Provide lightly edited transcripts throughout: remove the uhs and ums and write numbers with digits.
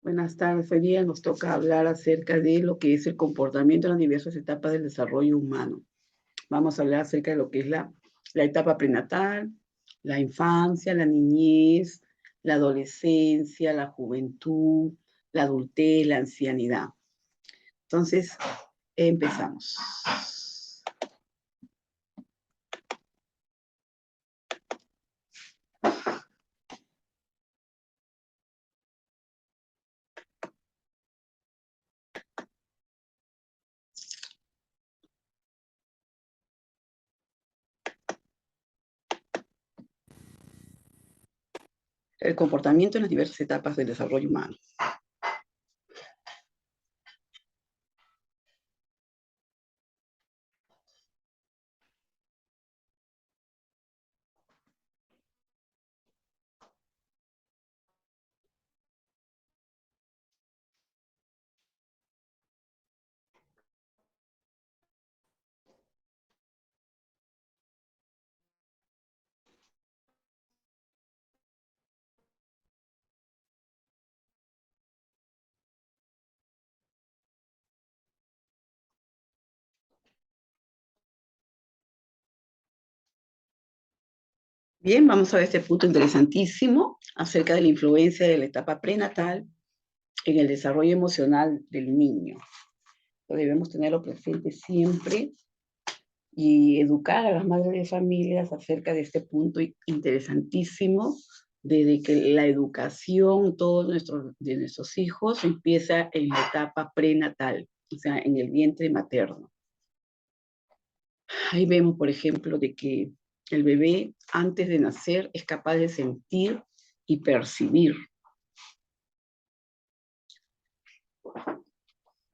Buenas tardes. Hoy día nos toca hablar acerca de lo que es el comportamiento en las diversas etapas del desarrollo humano. Vamos a hablar acerca de lo que es la etapa prenatal, la infancia, la niñez, la adolescencia, la juventud, la adultez, la ancianidad. Entonces, empezamos. El comportamiento en las diversas etapas del desarrollo humano. Bien, vamos a ver este punto interesantísimo acerca de la influencia de la etapa prenatal en el desarrollo emocional del niño. Lo debemos tenerlo presente siempre y educar a las madres de familias acerca de este punto interesantísimo, de que la educación de nuestros hijos empieza en la etapa prenatal, o sea, en el vientre materno. Ahí vemos, por ejemplo, de que el bebé antes de nacer es capaz de sentir y percibir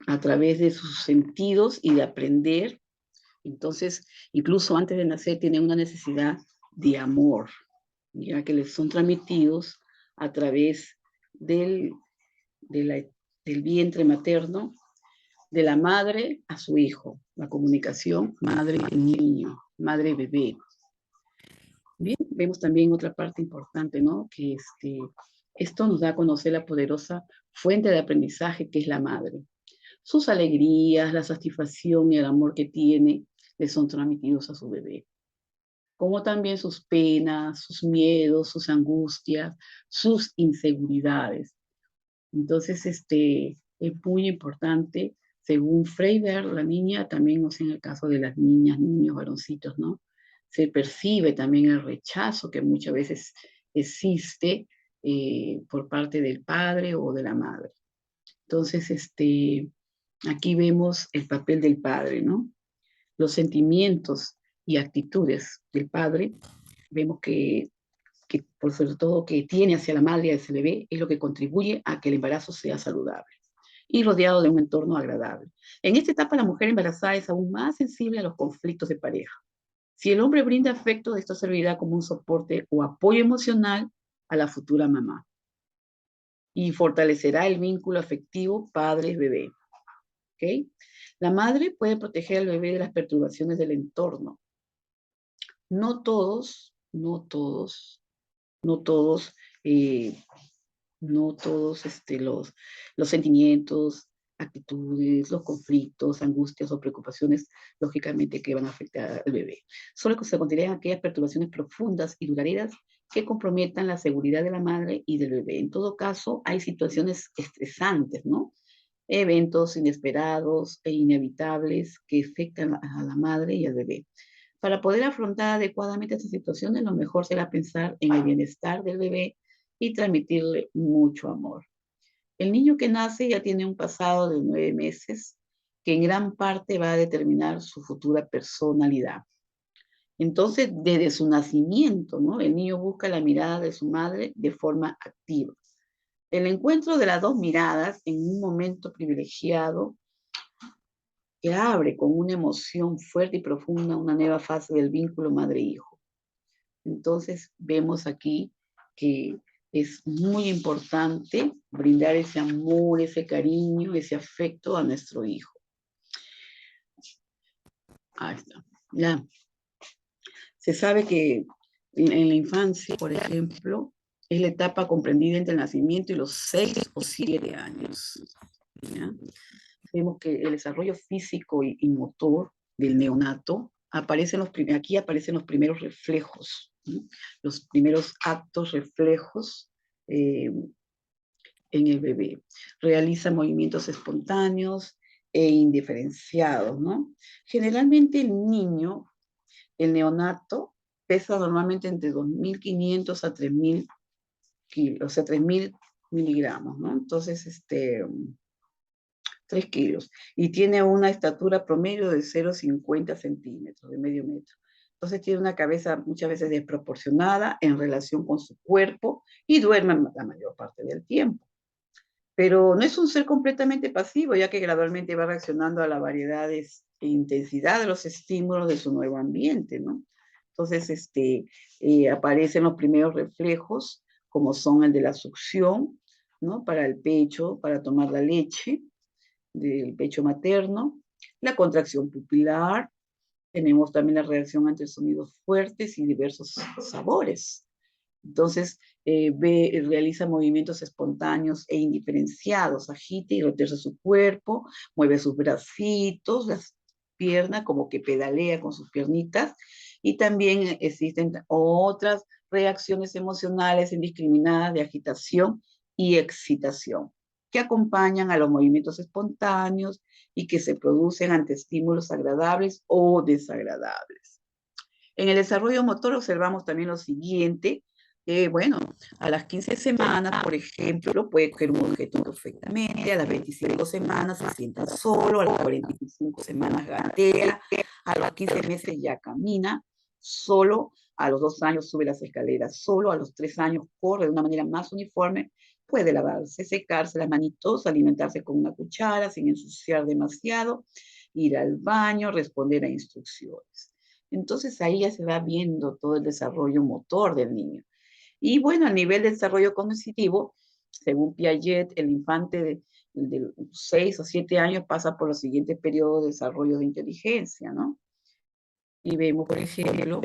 a través de sus sentidos y de aprender. Entonces, incluso antes de nacer tiene una necesidad de amor, ya que les son transmitidos a través del, de la, del vientre materno, de la madre a su hijo, la comunicación madre-niño, madre-bebé. Bien, vemos también otra parte importante, ¿no? Que esto nos da a conocer la poderosa fuente de aprendizaje que es la madre. Sus alegrías, la satisfacción y el amor que tiene le son transmitidos a su bebé, como también sus penas, sus miedos, sus angustias, sus inseguridades. Entonces, es muy importante, según Freiberg, la niña, también, o sea, en el caso de las niñas, niños, varoncitos, ¿no? Se percibe también el rechazo que muchas veces existe por parte del padre o de la madre. Entonces, aquí vemos el papel del padre, ¿no? Los sentimientos y actitudes del padre, vemos que por sobre todo que tiene hacia la madre y hacia el bebé, es lo que contribuye a que el embarazo sea saludable y rodeado de un entorno agradable. En esta etapa, la mujer embarazada es aún más sensible a los conflictos de pareja. Si el hombre brinda afecto, esto servirá como un soporte o apoyo emocional a la futura mamá y fortalecerá el vínculo afectivo padre-bebé. ¿Okay? La madre puede proteger al bebé de las perturbaciones del entorno. No todos, no todos, no todos, eh, no todos los sentimientos, actitudes, los conflictos, angustias o preocupaciones, lógicamente que van a afectar al bebé. Solo que se consideran aquellas perturbaciones profundas y duraderas que comprometan la seguridad de la madre y del bebé. En todo caso, hay situaciones estresantes, ¿no? Eventos inesperados e inevitables que afectan a la madre y al bebé. Para poder afrontar adecuadamente estas situaciones, lo mejor será pensar en el bienestar del bebé y transmitirle mucho amor. El niño que nace ya tiene un pasado de 9 meses que en gran parte va a determinar su futura personalidad. Entonces, desde su nacimiento, ¿no? El niño busca la mirada de su madre de forma activa. El encuentro de las dos miradas en un momento privilegiado que abre con una emoción fuerte y profunda una nueva fase del vínculo madre-hijo. Entonces, vemos aquí que es muy importante brindar ese amor, ese cariño, ese afecto a nuestro hijo. Ahí está. Ya. Se sabe que en la infancia, por ejemplo, Es la etapa comprendida entre el nacimiento y los 6 o 7 años. ¿Ya? Vemos que el desarrollo físico y motor del neonato aquí aparecen los primeros reflejos, ¿no? Los primeros actos reflejos en el bebé. Realiza movimientos espontáneos e indiferenciados, ¿no? Generalmente el neonato, pesa normalmente entre 2.500 a 3.000 kilos, o sea, 3.000 miligramos, ¿no? Entonces, 3 kilos. Y tiene una estatura promedio de 0,50 centímetros, de medio metro. Entonces tiene una cabeza muchas veces desproporcionada en relación con su cuerpo y duerme la mayor parte del tiempo. Pero no es un ser completamente pasivo, ya que gradualmente va reaccionando a la variedad e intensidad de los estímulos de su nuevo ambiente, ¿no? Entonces, aparecen los primeros reflejos, como son el de la succión, ¿no? Para el pecho, para tomar la leche del pecho materno, la contracción pupilar, tenemos también la reacción ante sonidos fuertes y diversos sabores. Entonces, realiza movimientos espontáneos e indiferenciados, agita y retuerce su cuerpo, mueve sus bracitos, las piernas, como que pedalea con sus piernitas, y también existen otras reacciones emocionales indiscriminadas de agitación y excitación, que acompañan a los movimientos espontáneos y que se producen ante estímulos agradables o desagradables. En el desarrollo motor observamos también lo siguiente, bueno, a las 15 semanas, por ejemplo, puede coger un objeto perfectamente, a las 25 semanas se sienta solo, a las 45 semanas gatea, a los 15 meses ya camina solo, a los 2 años sube las escaleras solo, a los 3 años corre de una manera más uniforme, puede lavarse, secarse las manitos, alimentarse con una cuchara sin ensuciar demasiado, ir al baño, responder a instrucciones. Entonces ahí ya se va viendo todo el desarrollo motor del niño. Y bueno, a nivel de desarrollo cognitivo, según Piaget, el infante de 6 o 7 años pasa por los siguientes periodos de desarrollo de inteligencia, ¿no? Y vemos, por ejemplo,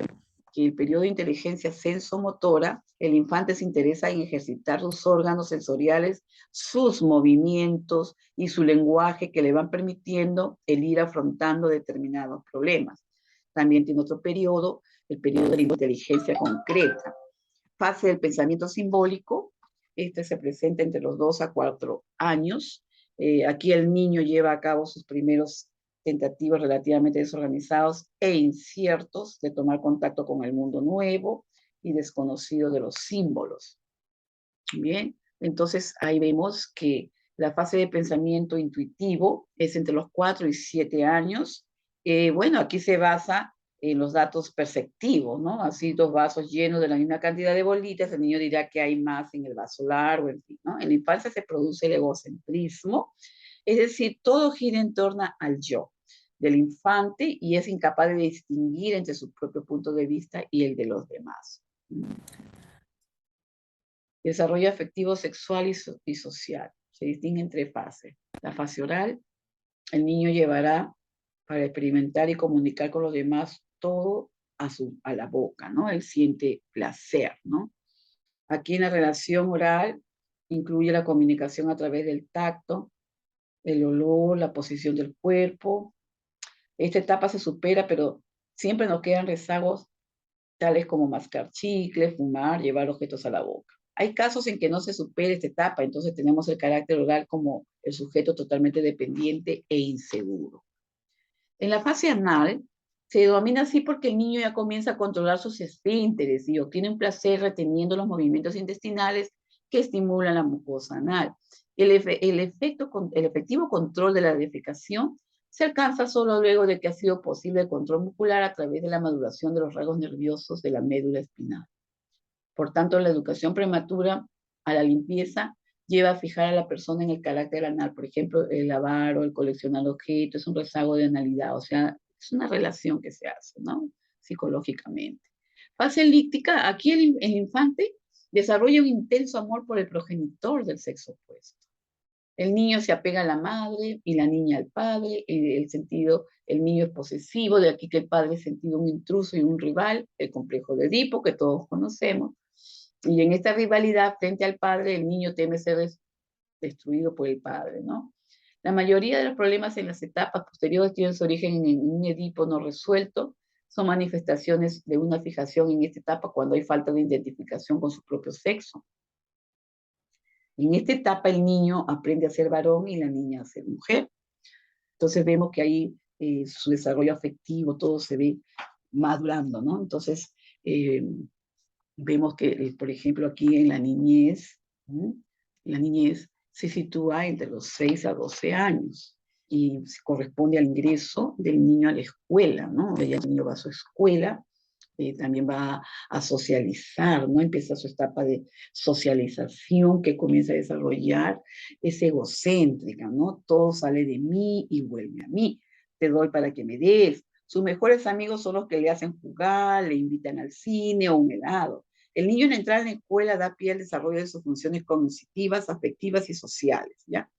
que el periodo de inteligencia sensomotora, el infante se interesa en ejercitar sus órganos sensoriales, sus movimientos y su lenguaje que le van permitiendo el ir afrontando determinados problemas. También tiene otro periodo, el periodo de la inteligencia concreta. Fase del pensamiento simbólico, este se presenta entre los 2 a 4 años. Aquí el niño lleva a cabo sus primeros tentativas relativamente desorganizados e inciertos de tomar contacto con el mundo nuevo y desconocido de los símbolos. Bien, entonces ahí vemos que la fase de pensamiento intuitivo es entre los 4 y 7 años. Bueno, aquí se basa en los datos perceptivos, ¿no? Así 2 vasos llenos de la misma cantidad de bolitas, el niño dirá que hay más en el vaso largo, en fin, ¿no? En la infancia se produce el egocentrismo, es decir, todo gira en torno al yo del infante y es incapaz de distinguir entre su propio punto de vista y el de los demás. Desarrollo afectivo sexual y social. Se distingue en 3 fases. La fase oral, el niño llevará para experimentar y comunicar con los demás todo a la boca, ¿no? Él siente placer, ¿no? Aquí en la relación oral incluye la comunicación a través del tacto, el olor, la posición del cuerpo. Esta etapa se supera, pero siempre nos quedan rezagos tales como mascar chicles, fumar, llevar objetos a la boca. Hay casos en que no se supera esta etapa, entonces tenemos el carácter oral como el sujeto totalmente dependiente e inseguro. En la fase anal, se denomina así porque el niño ya comienza a controlar sus esfínteres y obtiene un placer reteniendo los movimientos intestinales que estimulan la mucosa anal. El efectivo control de la defecación se alcanza solo luego de que ha sido posible el control muscular a través de la maduración de los rasgos nerviosos de la médula espinal. Por tanto, la educación prematura a la limpieza lleva a fijar a la persona en el carácter anal. Por ejemplo, el lavar o el coleccionar objetos es un rezago de analidad, o sea, es una relación que se hace, ¿no? Psicológicamente. Fase líctica, aquí el infante desarrolla un intenso amor por el progenitor del sexo opuesto. El niño se apega a la madre y la niña al padre, el niño es posesivo, de aquí que el padre ha sentido un intruso y un rival, el complejo de Edipo que todos conocemos, Y en esta rivalidad frente al padre, el niño teme ser destruido por el padre, ¿no? La mayoría de los problemas en las etapas posteriores tienen su origen en un Edipo no resuelto, son manifestaciones de una fijación en esta etapa cuando hay falta de identificación con su propio sexo. En esta etapa el niño aprende a ser varón y la niña a ser mujer. Entonces vemos que ahí su desarrollo afectivo, todo se ve madurando, ¿no? Entonces vemos que, por ejemplo, aquí en la niñez, ¿m? La niñez se sitúa entre los 6 a 12 años y corresponde al ingreso del niño a la escuela, ¿no? Ya el niño va a su escuela, también va a socializar, ¿no? Empieza su etapa de socialización que comienza a desarrollar, es egocéntrica, ¿no? Todo sale de mí y vuelve a mí. Te doy para que me des. Sus mejores amigos son los que le hacen jugar, le invitan al cine o un helado. El niño en entrar en la escuela da pie al desarrollo de sus funciones cognitivas, afectivas y sociales, ¿ya?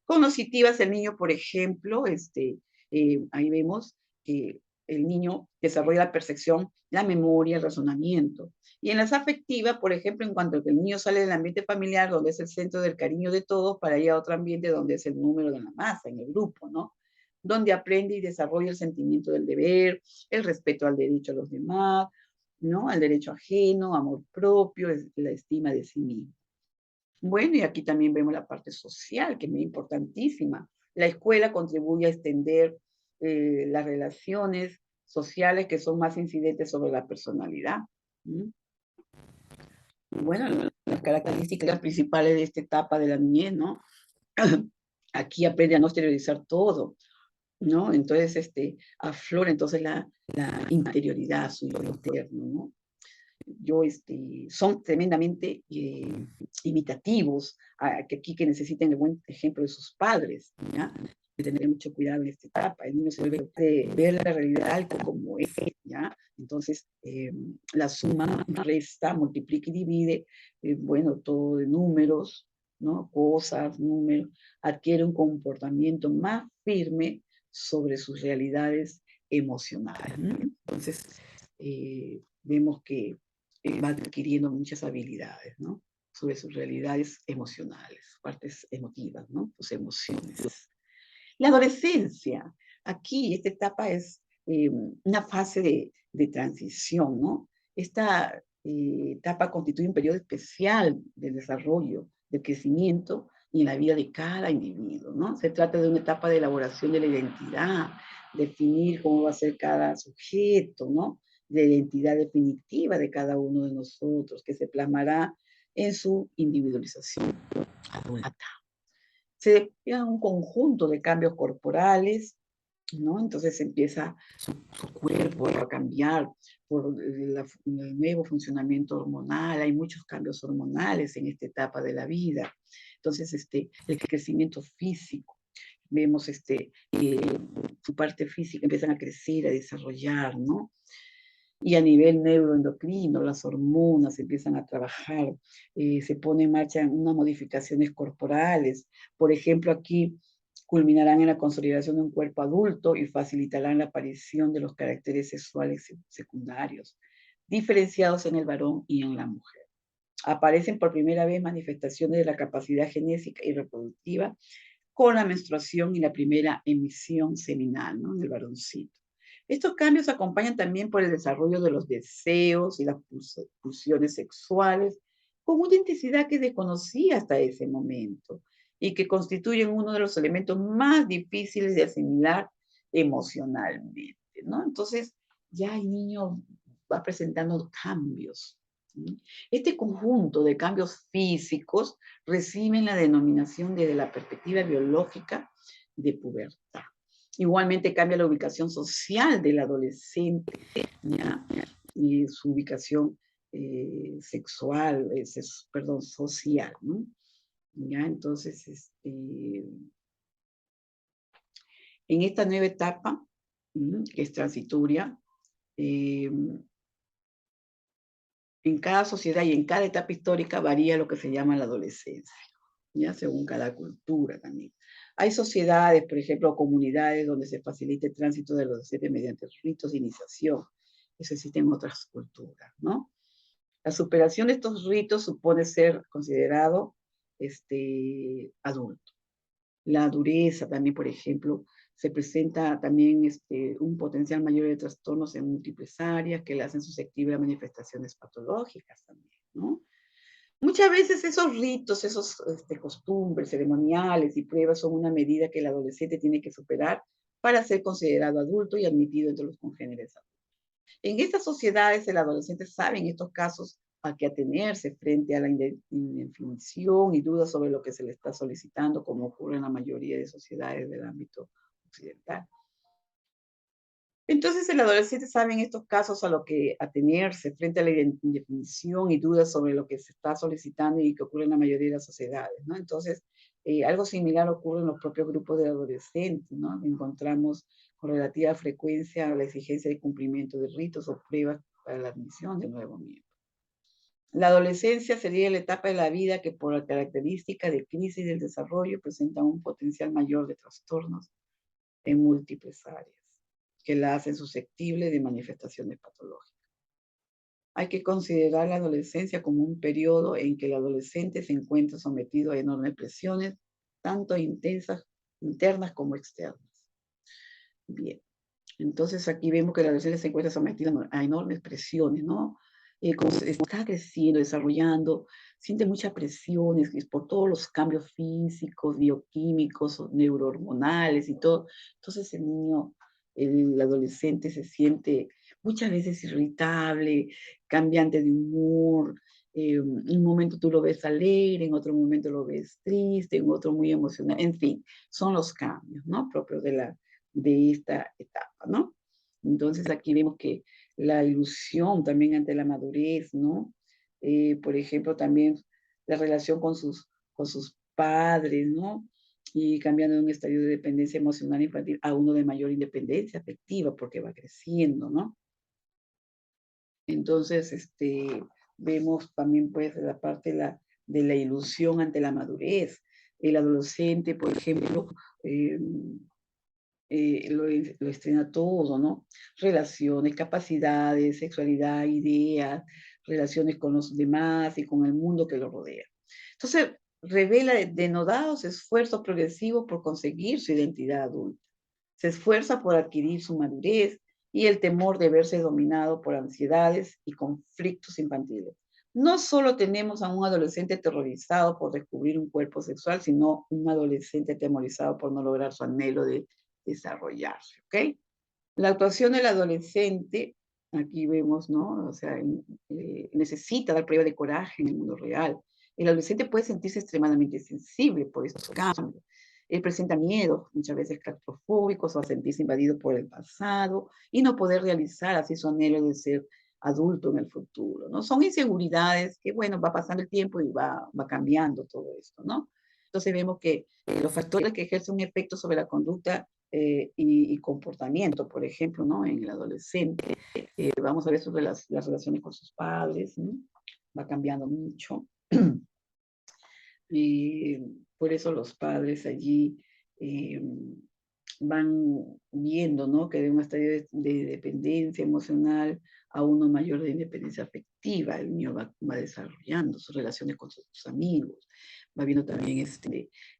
Cognitivas, el niño, por ejemplo, ahí vemos que el niño desarrolla la percepción, la memoria, el razonamiento. Y en las afectivas, por ejemplo, en cuanto a que el niño sale del ambiente familiar, donde es el centro del cariño de todos, para ir a otro ambiente donde es el número de la masa, en el grupo, ¿no? Donde aprende y desarrolla el sentimiento del deber, el respeto al derecho a los demás, ¿no? Al derecho ajeno, amor propio, la estima de sí mismo. Bueno, y aquí también vemos la parte social, que es muy importantísima. La escuela contribuye a extender las relaciones sociales que son más incidentes sobre la personalidad. ¿Mm? Bueno, las características principales de esta etapa de la niñez, ¿no? Aquí aprende a no exteriorizar todo, ¿no? Entonces, aflora entonces la interioridad, su yo interno, ¿no? Son tremendamente imitativos, que aquí que necesiten el buen ejemplo de sus padres, ¿ya? De tener mucho cuidado en esta etapa. El niño se debe de ver la realidad como es, ¿ya? Entonces, la suma, resta, multiplica y divide, bueno, todo de números, ¿no? Cosas, números, adquiere un comportamiento más firme sobre sus realidades emocionales, ¿no? Entonces, vemos que va adquiriendo muchas habilidades, ¿no? Sobre sus realidades emocionales, partes emotivas, ¿no? Sus emociones. La adolescencia. Aquí, esta etapa es una fase de transición, ¿no? Esta etapa constituye un periodo especial de desarrollo, de crecimiento y en la vida de cada individuo, ¿no? Se trata de una etapa de elaboración de la identidad, definir cómo va a ser cada sujeto, ¿no? De la identidad definitiva de cada uno de nosotros, que se plasmará en su individualización adulta. Se despliega un conjunto de cambios corporales, ¿no? Entonces empieza su cuerpo a cambiar por el nuevo funcionamiento hormonal, hay muchos cambios hormonales en esta etapa de la vida. Entonces, el crecimiento físico, vemos su parte física empiezan a crecer, a desarrollar, ¿no? Y a nivel neuroendocrino, las hormonas empiezan a trabajar, se pone en marcha unas modificaciones corporales. Por ejemplo, aquí culminarán en la consolidación de un cuerpo adulto y facilitarán la aparición de los caracteres sexuales secundarios, diferenciados en el varón y en la mujer. Aparecen por primera vez manifestaciones de la capacidad genética y reproductiva con la menstruación y la primera emisión seminal, ¿no? En el varoncito. Estos cambios se acompañan también por el desarrollo de los deseos y las pulsiones sexuales con una intensidad que desconocía hasta ese momento y que constituyen uno de los elementos más difíciles de asimilar emocionalmente, ¿no? Entonces, ya el niño va presentando cambios. ¿Sí? Este conjunto de cambios físicos reciben la denominación desde la perspectiva biológica de pubertad. Igualmente cambia la ubicación social del adolescente, ¿ya? Y su ubicación sexual, perdón, social, ¿no? ¿Ya? Entonces, en esta nueva etapa, que es transitoria, eh, en cada sociedad y en cada etapa histórica varía lo que se llama la adolescencia, ¿ya? Según cada cultura también. Hay sociedades, por ejemplo, comunidades donde se facilita el tránsito de los adolescentes mediante ritos de iniciación. Eso existe en otras culturas, ¿no? La superación de estos ritos supone ser considerado adulto. La dureza también, por ejemplo, se presenta también un potencial mayor de trastornos en múltiples áreas que le hacen susceptible a manifestaciones patológicas también, ¿no? Muchas veces esos ritos, esos costumbres ceremoniales y pruebas son una medida que el adolescente tiene que superar para ser considerado adulto y admitido entre los congéneres. En estas sociedades, el adolescente sabe en estos casos a qué atenerse frente a la indefinición y dudas sobre lo que se le está solicitando, como ocurre en la mayoría de sociedades del ámbito occidental. Entonces, el adolescente sabe en estos casos a lo que atenerse frente a la indefinición y dudas sobre lo que se está solicitando y que ocurre en la mayoría de las sociedades, ¿no? Entonces, algo similar ocurre en los propios grupos de adolescentes, ¿no? Encontramos con relativa frecuencia la exigencia de cumplimiento de ritos o pruebas para la admisión de nuevo miembro. La adolescencia sería la etapa de la vida que por la característica de crisis del desarrollo presenta un potencial mayor de trastornos en múltiples áreas, que la hacen susceptible de manifestaciones patológicas. Hay que considerar la adolescencia como un periodo en que el adolescente se encuentra sometido a enormes presiones, tanto intensas, internas como externas. Bien, entonces aquí vemos que el adolescente se encuentra sometido a enormes presiones, ¿no? Como se está creciendo, desarrollando, siente muchas presiones por todos los cambios físicos, bioquímicos, neurohormonales y todo. Entonces el niño, el adolescente se siente muchas veces irritable, cambiante de humor. En un momento tú lo ves alegre, en otro momento lo ves triste, en otro muy emocional. En fin, son los cambios, ¿no? Propios de esta etapa, ¿no? Entonces aquí vemos que la ilusión también ante la madurez, ¿no? Por ejemplo, también la relación con sus padres, ¿no? Y cambiando de un estadio de dependencia emocional infantil a uno de mayor independencia afectiva porque va creciendo, ¿no? Entonces, vemos también pues la parte de la ilusión ante la madurez. El adolescente, por ejemplo, eh, lo estrena todo, ¿no? Relaciones, capacidades, sexualidad, ideas, relaciones con los demás y con el mundo que lo rodea. Entonces, revela denodados esfuerzos progresivos por conseguir su identidad adulta. Se esfuerza por adquirir su madurez y el temor de verse dominado por ansiedades y conflictos infantiles. No solo tenemos a un adolescente aterrorizado por descubrir un cuerpo sexual, sino un adolescente atemorizado por no lograr su anhelo de desarrollarse, ¿ok? La actuación del adolescente, aquí vemos, ¿no? O sea, necesita dar prueba de coraje en el mundo real. El adolescente puede sentirse extremadamente sensible por estos cambios. Él presenta miedos, muchas veces claustrofóbicos, o a sentirse invadido por el pasado y no poder realizar así su anhelo de ser adulto en el futuro, ¿no? Son inseguridades que, bueno, va pasando el tiempo y va cambiando todo esto, ¿no? Entonces vemos que los factores que ejercen un efecto sobre la conducta y comportamiento, por ejemplo, ¿no? En el adolescente. Vamos a ver sobre las relaciones con sus padres, ¿no? Va cambiando mucho. Por eso los padres allí eh, van viendo, ¿no? Que de un estadio de dependencia emocional a uno mayor de independencia afectiva, el niño va desarrollando sus relaciones con sus amigos, va viendo también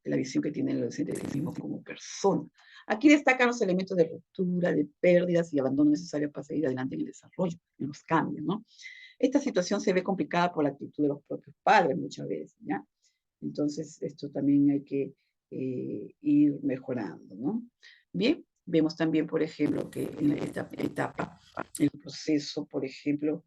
la visión que tiene el adolescente de sí mismo como persona. Aquí destacan los elementos de ruptura, de pérdidas y abandono necesarios para seguir adelante en el desarrollo, en los cambios, ¿no? Esta situación se ve complicada por la actitud de los propios padres muchas veces, ¿ya? Entonces, esto también hay que ir mejorando, ¿no? Bien, vemos también, por ejemplo, que en esta etapa, el proceso, por ejemplo,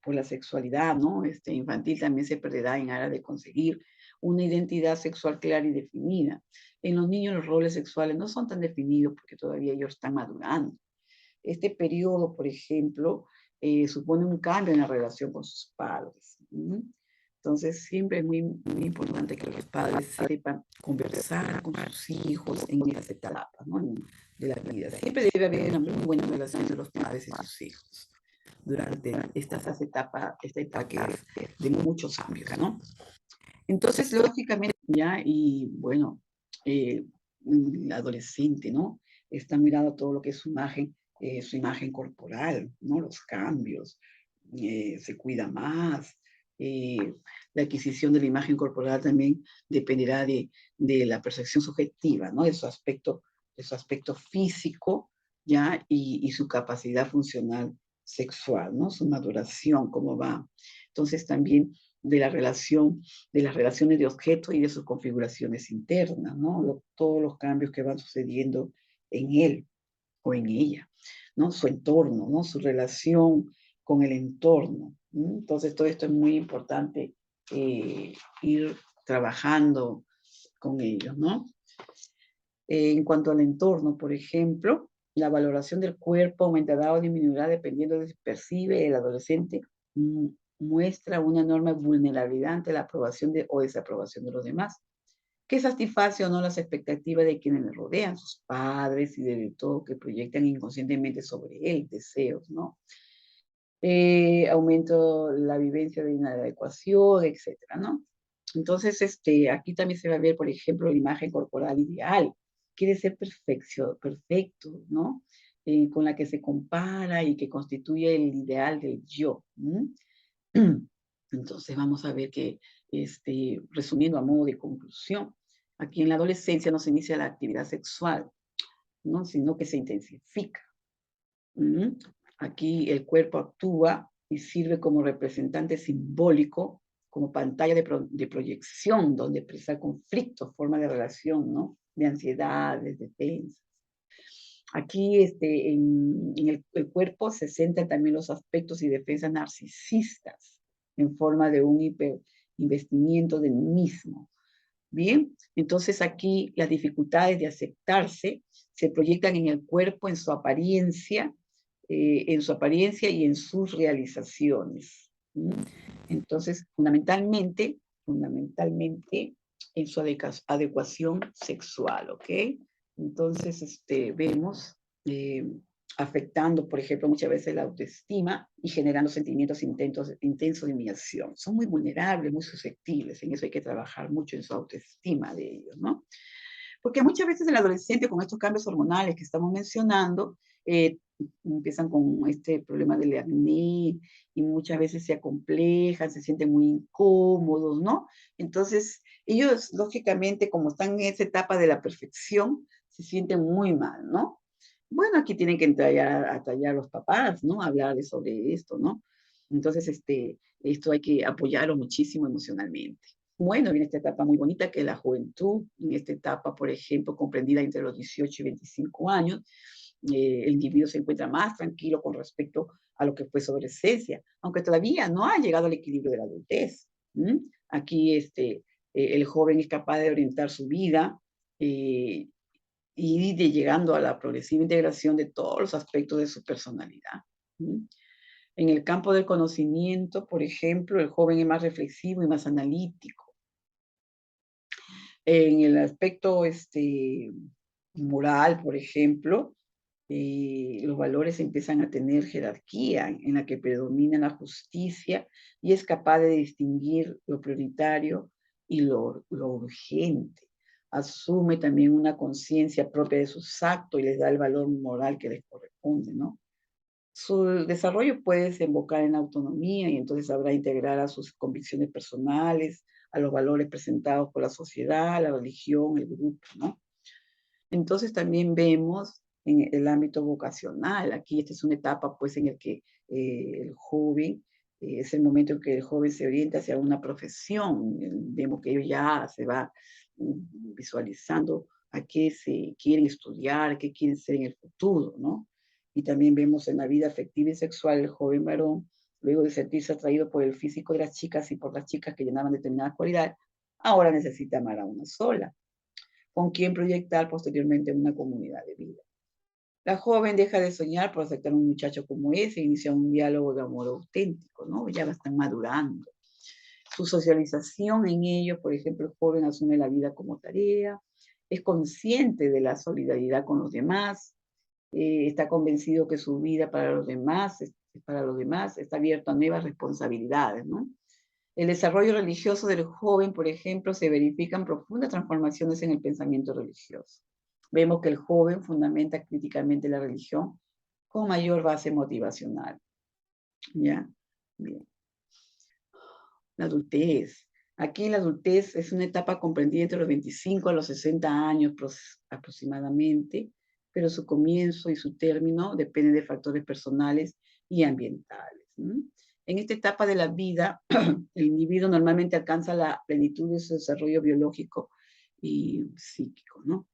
por la sexualidad, ¿no? Infantil también se perderá en aras de conseguir una identidad sexual clara y definida. En los niños los roles sexuales no son tan definidos porque todavía ellos están madurando. Este periodo, por ejemplo, supone un cambio en la relación con sus padres. Entonces, siempre es muy importante que los padres sepan conversar con sus hijos en estas etapas, ¿no? De la vida. Siempre debe haber una muy buena relación entre los padres y sus hijos durante esta etapa que es de muchos cambios, ¿no? Entonces, lógicamente, ya, y bueno, el adolescente, ¿no? Está mirando todo lo que es su imagen corporal, ¿no? Los cambios. se cuida más. La adquisición de la imagen corporal también dependerá de la percepción subjetiva, ¿no? De su aspecto físico, ¿ya? Y su capacidad funcional sexual, ¿no? Su maduración, cómo va. Entonces también de la relación, de las relaciones de objetos y de sus configuraciones internas, ¿no? Todos los cambios que van sucediendo en él o en ella, ¿no? Su entorno, ¿no? Su relación con el entorno. ¿No? Entonces, todo esto es muy importante ir trabajando con ellos, ¿no? En cuanto al entorno, por ejemplo, la valoración del cuerpo aumentará o disminuirá dependiendo de si percibe el adolescente muestra una enorme vulnerabilidad ante la aprobación o desaprobación de los demás, que satisface o no las expectativas de quienes le rodean, sus padres y de todo que proyectan inconscientemente sobre él, deseos, ¿no? Aumento la vivencia de inadecuación, etcétera, ¿no? Entonces, aquí también se va a ver, por ejemplo, la imagen corporal ideal. Quiere ser perfecto, ¿no? Con la que se compara y que constituye el ideal del yo. Entonces, vamos a ver que, resumiendo a modo de conclusión, aquí en la adolescencia no se inicia la actividad sexual, ¿no? Sino que se intensifica. ¿Mm? Aquí el cuerpo actúa y sirve como representante simbólico, como pantalla de proyección, donde expresa conflictos, formas de relación, ¿no? De ansiedades, defensas. Aquí en el cuerpo se centran también los aspectos y defensas narcisistas en forma de un hiperinvestimiento del mismo. Bien, entonces aquí las dificultades de aceptarse se proyectan en el cuerpo, en su apariencia y en sus realizaciones. Entonces, fundamentalmente en su adecuación sexual, ¿ok? Entonces, vemos afectando, por ejemplo, muchas veces la autoestima y generando sentimientos intensos de humillación. Son muy vulnerables, muy susceptibles, en eso hay que trabajar mucho en su autoestima de ellos, ¿no? Porque muchas veces el adolescente con estos cambios hormonales que estamos mencionando, empiezan con este problema del acné y muchas veces se acomplejan, se sienten muy incómodos, ¿no? Entonces, ellos, lógicamente, como están en esa etapa de la perfección, se sienten muy mal, ¿no? Bueno, aquí tienen que entrar a tallar los papás, ¿no? Hablar sobre esto, ¿no? Entonces, esto hay que apoyarlo muchísimo emocionalmente. Bueno, viene esta etapa muy bonita que es la juventud. En esta etapa, por ejemplo, comprendida entre los 18 y 25 años, el individuo se encuentra más tranquilo con respecto a lo que fue su adolescencia, aunque todavía no ha llegado al equilibrio de la adultez. Aquí el joven es capaz de orientar su vida eh, y de llegando a la progresiva integración de todos los aspectos de su personalidad. En el campo del conocimiento, por ejemplo, el joven es más reflexivo y más analítico. En el aspecto moral, por ejemplo, los valores empiezan a tener jerarquía en la que predomina la justicia y es capaz de distinguir lo prioritario y lo urgente. Asume también una conciencia propia de sus actos y les da el valor moral que les corresponde, ¿no? Su desarrollo puede desembocar en la autonomía y entonces sabrá integrar a sus convicciones personales, a los valores presentados por la sociedad, la religión, el grupo, ¿no? Entonces también vemos en el ámbito vocacional, aquí esta es una etapa pues en el que el joven, es el momento en que el joven se orienta hacia una profesión, vemos que ellos ya se va visualizando a qué se quieren estudiar, qué quieren ser en el futuro, ¿no? Y también vemos en la vida afectiva y sexual el joven varón, luego de sentirse atraído por el físico de las chicas y por las chicas que llenaban determinadas cualidades, ahora necesita amar a una sola con quien proyectar posteriormente una comunidad de vida. La joven deja de soñar por aceptar a un muchacho como ese e inicia un diálogo de amor auténtico, ¿no? Ya están madurando. Su socialización en ello, por ejemplo, el joven asume la vida como tarea, es consciente de la solidaridad con los demás, está convencido que su vida para los demás es para los demás, está abierto a nuevas responsabilidades, ¿no? El desarrollo religioso del joven, por ejemplo, se verifican profundas transformaciones en el pensamiento religioso. Vemos que el joven fundamenta críticamente la religión con mayor base motivacional, ¿ya? Bien. La adultez. Aquí la adultez es una etapa comprendida entre los 25 a los 60 años aproximadamente, pero su comienzo y su término dependen de factores personales y ambientales. En esta etapa de la vida, el individuo normalmente alcanza la plenitud de su desarrollo biológico y psíquico, ¿no?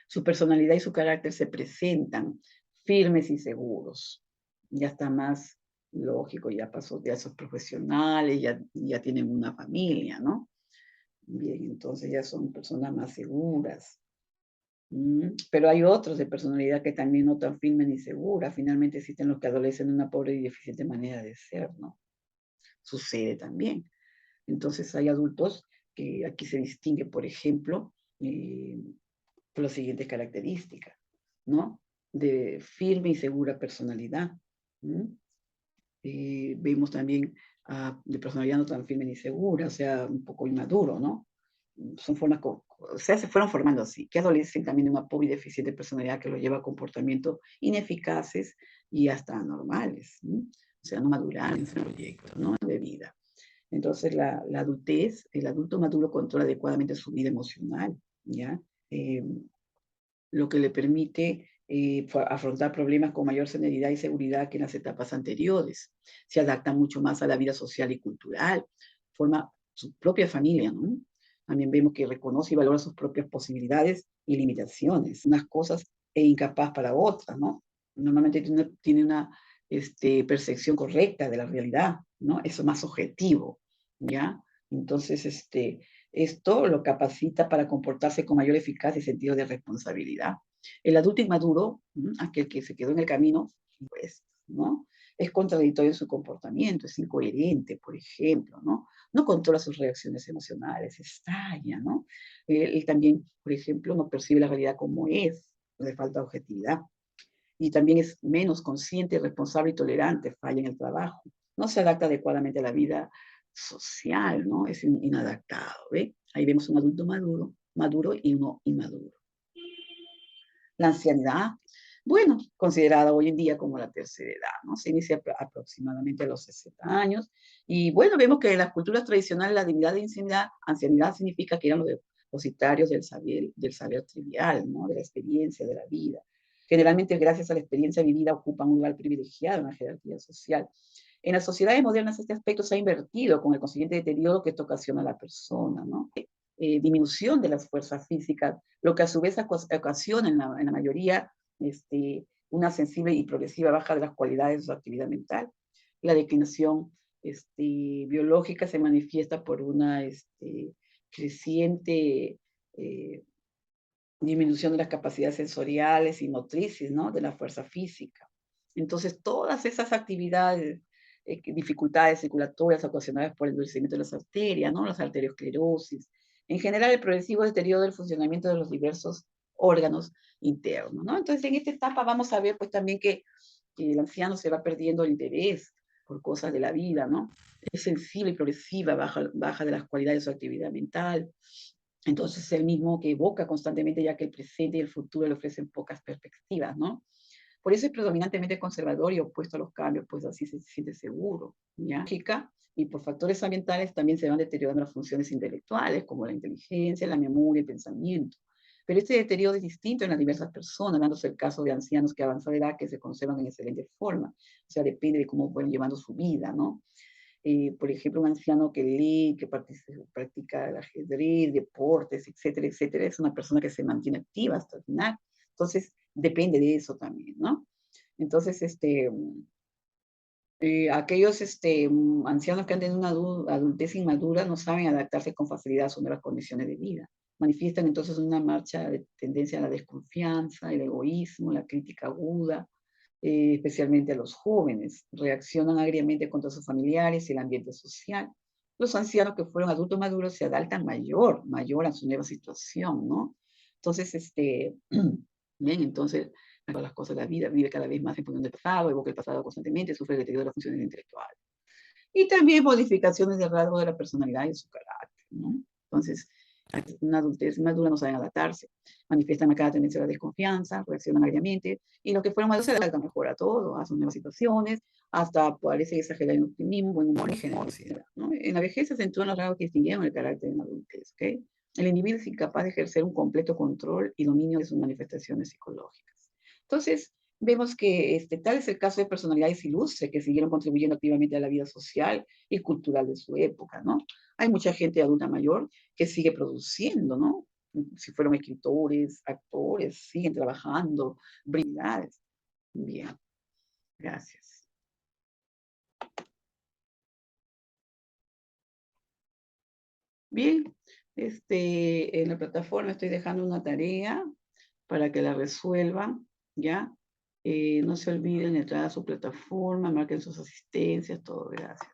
Su personalidad y su carácter se presentan firmes y seguros. Ya está más lógico, ya pasó, ya son profesionales, ya tienen una familia, ¿no? Bien, entonces ya son personas más seguras. Pero hay otros de personalidad que también no tan firmes ni seguras. Finalmente existen los que adolecen de una pobre y deficiente manera de ser, ¿no? Sucede también. Entonces hay adultos que aquí se distingue, por ejemplo, por las siguientes características, ¿no? De firme y segura personalidad. Vemos también de personalidad no tan firme ni segura, o sea, un poco inmaduro, ¿no? Son formas, o sea, se fueron formando así, que adolecen también de una pobre y deficiente personalidad que los lleva a comportamientos ineficaces y hasta anormales, ¿sí? O sea, no madurar en su proyecto, ¿no? De vida. Entonces, la adultez, el adulto maduro controla adecuadamente su vida emocional, ¿ya? Eh, lo que le permite afrontar problemas con mayor celeridad y seguridad que en las etapas anteriores. Se adapta mucho más a la vida social y cultural, forma su propia familia, ¿no? También vemos que reconoce y valora sus propias posibilidades y limitaciones, unas cosas e incapaz para otras, ¿no? Normalmente tiene una percepción correcta de la realidad, ¿no? Eso es más objetivo, ¿ya? Entonces, esto lo capacita para comportarse con mayor eficacia y sentido de responsabilidad. El adulto inmaduro, aquel que se quedó en el camino, pues, ¿no? Es contradictorio en su comportamiento, es incoherente, por ejemplo, ¿no? No controla sus reacciones emocionales, estalla, ¿no? Él también, por ejemplo, no percibe la realidad como es, le falta objetividad. Y también es menos consciente, responsable y tolerante, falla en el trabajo. No se adapta adecuadamente a la vida social, ¿no? Es inadaptado, ¿ve? Ahí vemos un adulto maduro y uno inmaduro. La ancianidad, bueno, considerada hoy en día como la tercera edad, ¿no? Se inicia aproximadamente a los 60 años. Y bueno, vemos que en las culturas tradicionales la dignidad de ancianidad significa que eran los depositarios del saber trivial, ¿no? De la experiencia, de la vida. Generalmente, gracias a la experiencia vivida, ocupan un lugar privilegiado en la jerarquía social. En las sociedades modernas este aspecto se ha invertido con el consiguiente deterioro que esto ocasiona a la persona, ¿no? Disminución de las fuerzas físicas, lo que a su vez ocasiona en la mayoría una sensible y progresiva baja de las cualidades de su actividad mental. La declinación biológica se manifiesta por una creciente disminución de las capacidades sensoriales y motrices, ¿no? De la fuerza física. Entonces, todas esas actividades, dificultades circulatorias ocasionadas por el endurecimiento de las arterias, ¿no? Las arteriosclerosis. En general, el progresivo deterioro del funcionamiento de los diversos órganos internos, ¿no? Entonces, en esta etapa vamos a ver, pues, también que el anciano se va perdiendo el interés por cosas de la vida, ¿no? Es sensible y progresiva, baja de las cualidades de su actividad mental, entonces, él mismo que evoca constantemente, ya que el presente y el futuro le ofrecen pocas perspectivas, ¿no? Por eso es predominantemente conservador y opuesto a los cambios, pues así se siente seguro, ¿ya? Y por factores ambientales también se van deteriorando las funciones intelectuales, como la inteligencia, la memoria, el pensamiento. Pero este deterioro es distinto en las diversas personas, dándose el caso de ancianos que a avanzada edad que se conservan en excelente forma. O sea, depende de cómo pueden llevando su vida, ¿no? Por ejemplo, un anciano que lee, que practica el ajedrez, deportes, etcétera, etcétera, es una persona que se mantiene activa hasta el final. Entonces, depende de eso también, ¿no? Entonces, aquellos ancianos que han tenido una adultez inmadura no saben adaptarse con facilidad a sus nuevas condiciones de vida. Manifiestan entonces una marcha de tendencia a la desconfianza, el egoísmo, la crítica aguda, especialmente a los jóvenes. Reaccionan agriamente contra sus familiares y el ambiente social. Los ancianos que fueron adultos maduros se adaptan mayor a su nueva situación, ¿no? Entonces, bien, entonces, todas las cosas de la vida, vive cada vez más en función del pasado, evoca el pasado constantemente, sufre el deterioro de las funciones intelectuales. Y también modificaciones de rasgos de la personalidad y de su carácter, ¿no? Entonces, una adultez madura no saben adaptarse, manifiestan marcada tendencia a la desconfianza, reaccionan agriamente, y los que fueron maduros se adaptan mejor a todo, a sus nuevas situaciones, hasta parece exagerar en optimismo, buen humor y generosidad, ¿no? En la vejez se acentúan los rasgos que distinguieron el carácter en la adultez, ¿ok? El individuo es incapaz de ejercer un completo control y dominio de sus manifestaciones psicológicas. Entonces, vemos que tal es el caso de personalidades ilustres que siguieron contribuyendo activamente a la vida social y cultural de su época, ¿no? Hay mucha gente adulta mayor que sigue produciendo, ¿no? Si fueron escritores, actores, siguen trabajando, brillantes. Bien, gracias. Bien, en la plataforma estoy dejando una tarea para que la resuelvan, ¿ya? No se olviden de entrar a su plataforma, marquen sus asistencias, todo, gracias.